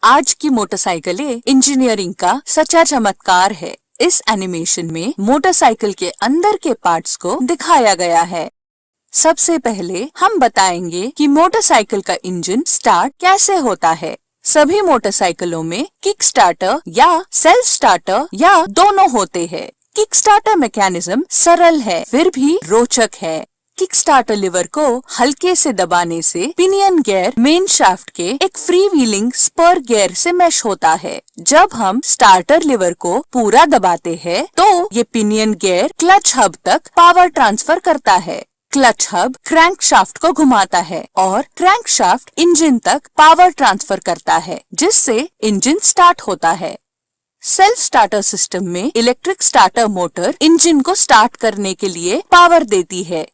आज की मोटरसाइकिलें इंजीनियरिंग का सच्चा चमत्कार है। इस एनिमेशन में मोटरसाइकिल के अंदर के पार्ट्स को दिखाया गया है। सबसे पहले हम बताएंगे कि मोटरसाइकिल का इंजन स्टार्ट कैसे होता है। सभी मोटरसाइकिलों में किक स्टार्टर या सेल्फ स्टार्टर या दोनों होते हैं। किक स्टार्टर मैकेनिज्म सरल है फिर भी रोचक है। किक स्टार्टर लीवर को हल्के से दबाने से पिनियन गियर मेन शाफ्ट के एक फ्री व्हीलिंग स्पर गियर से मैश होता है। जब हम स्टार्टर लीवर को पूरा दबाते हैं तो ये पिनियन गियर क्लच हब तक पावर ट्रांसफर करता है। क्लच हब क्रैंक शाफ्ट को घुमाता है और क्रैंक शाफ्ट इंजन तक पावर ट्रांसफर करता है, जिससे इंजन स्टार्ट होता है। सेल्फ स्टार्टर सिस्टम में इलेक्ट्रिक स्टार्टर मोटर इंजन को स्टार्ट करने के लिए पावर देती है।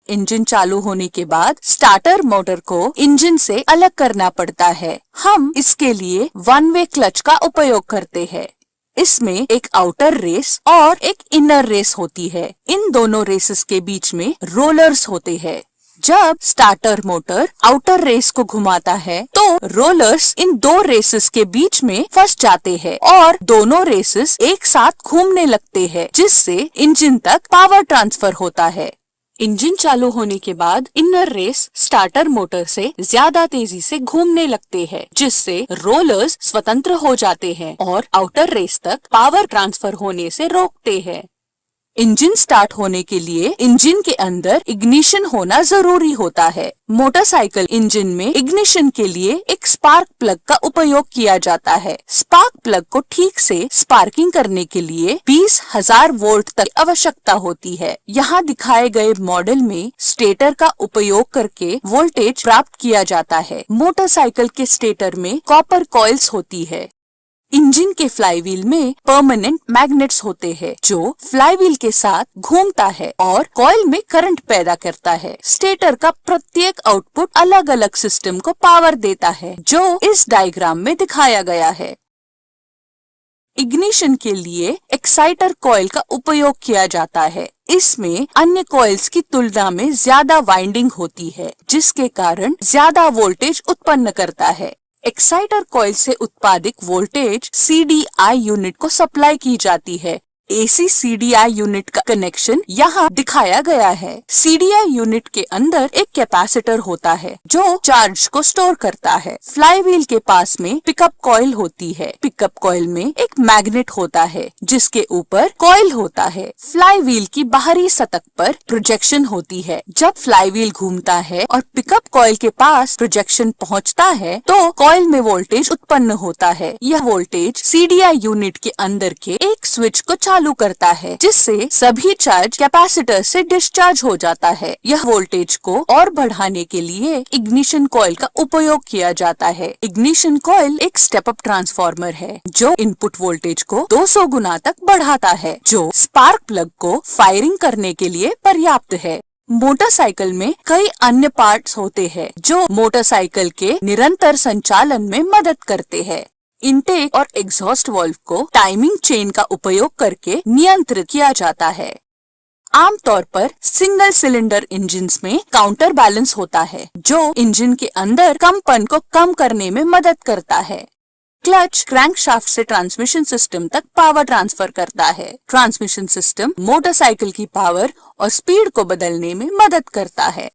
इंजन चालू होने के बाद स्टार्टर मोटर को इंजन से अलग करना पड़ता है। हम इसके लिए वन वे क्लच का उपयोग करते हैं। इसमें एक आउटर रेस और एक इनर रेस होती है। इन दोनों रेसेस के बीच में रोलर्स होते हैं। जब स्टार्टर मोटर आउटर रेस को घुमाता है तो रोलर्स इन दो रेसेस के बीच में फंस जाते हैं और दोनों रेसेस एक साथ घूमने लगते हैं, जिससे इंजन तक पावर ट्रांसफर होता है। इंजन चालू होने के बाद इनर रेस स्टार्टर मोटर से ज्यादा तेजी से घूमने लगते हैं, जिससे रोलर्स स्वतंत्र हो जाते हैं और आउटर रेस तक पावर ट्रांसफर होने से रोकते हैं। इंजन स्टार्ट होने के लिए इंजन के अंदर इग्निशन होना जरूरी होता है। मोटरसाइकिल इंजन में इग्निशन के लिए एक स्पार्क प्लग का उपयोग किया जाता है। स्पार्क प्लग को ठीक से स्पार्किंग करने के लिए 20,000 वोल्ट तक आवश्यकता होती है। यहाँ दिखाए गए मॉडल में स्टेटर का उपयोग करके वोल्टेज प्राप्त किया जाता है। मोटरसाइकिल के स्टेटर में कॉपर कॉइल्स होती है। इंजन के फ्लाईव्हील में परमानेंट मैग्नेट्स होते हैं, जो फ्लाईव्हील के साथ घूमता है और कॉइल में करंट पैदा करता है। स्टेटर का प्रत्येक आउटपुट अलग अलग सिस्टम को पावर देता है, जो इस डायग्राम में दिखाया गया है। इग्निशन के लिए एक्साइटर कॉइल का उपयोग किया जाता है। इसमें अन्य कॉइल्स की तुलना में ज्यादा वाइंडिंग होती है, जिसके कारण ज्यादा वोल्टेज उत्पन्न करता है। एक्साइटर कॉइल से उत्पादित वोल्टेज CDI यूनिट को सप्लाई की जाती है। AC CDI यूनिट का कनेक्शन यहाँ दिखाया गया है। CDI यूनिट के अंदर एक कैपेसिटर होता है जो चार्ज को स्टोर करता है। फ्लाईव्हील के पास में पिकअप कॉइल होती है। पिकअप कॉइल में एक मैग्नेट होता है जिसके ऊपर कॉइल होता है। फ्लाईव्हील की बाहरी सतह पर प्रोजेक्शन होती है। जब फ्लाईव्हील घूमता है और पिकअप कॉइल के पास प्रोजेक्शन पहुँचता है तो कॉइल में वोल्टेज उत्पन्न होता है। यह वोल्टेज CDI यूनिट के अंदर के एक स्विच को चालू करता है, जिससे सभी चार्ज कैपेसिटर से डिस्चार्ज हो जाता है। यह वोल्टेज को और बढ़ाने के लिए इग्निशन कॉइल का उपयोग किया जाता है। इग्निशन कॉइल एक स्टेप अप ट्रांसफार्मर है जो इनपुट वोल्टेज को 200 गुना तक बढ़ाता है, जो स्पार्क प्लग को फायरिंग करने के लिए पर्याप्त है। मोटरसाइकिल में कई अन्य पार्ट्स होते हैं जो मोटरसाइकिल के निरंतर संचालन में मदद करते हैं। इनटेक और एग्जॉस्ट वाल्व को टाइमिंग चेन का उपयोग करके नियंत्रित किया जाता है। आमतौर पर सिंगल सिलेंडर इंजन्स में काउंटर बैलेंस होता है, जो इंजन के अंदर कंपन को कम करने में मदद करता है। क्लच क्रैंकशाफ्ट से ट्रांसमिशन सिस्टम तक पावर ट्रांसफर करता है। ट्रांसमिशन सिस्टम मोटरसाइकिल की पावर और स्पीड को बदलने में मदद करता है।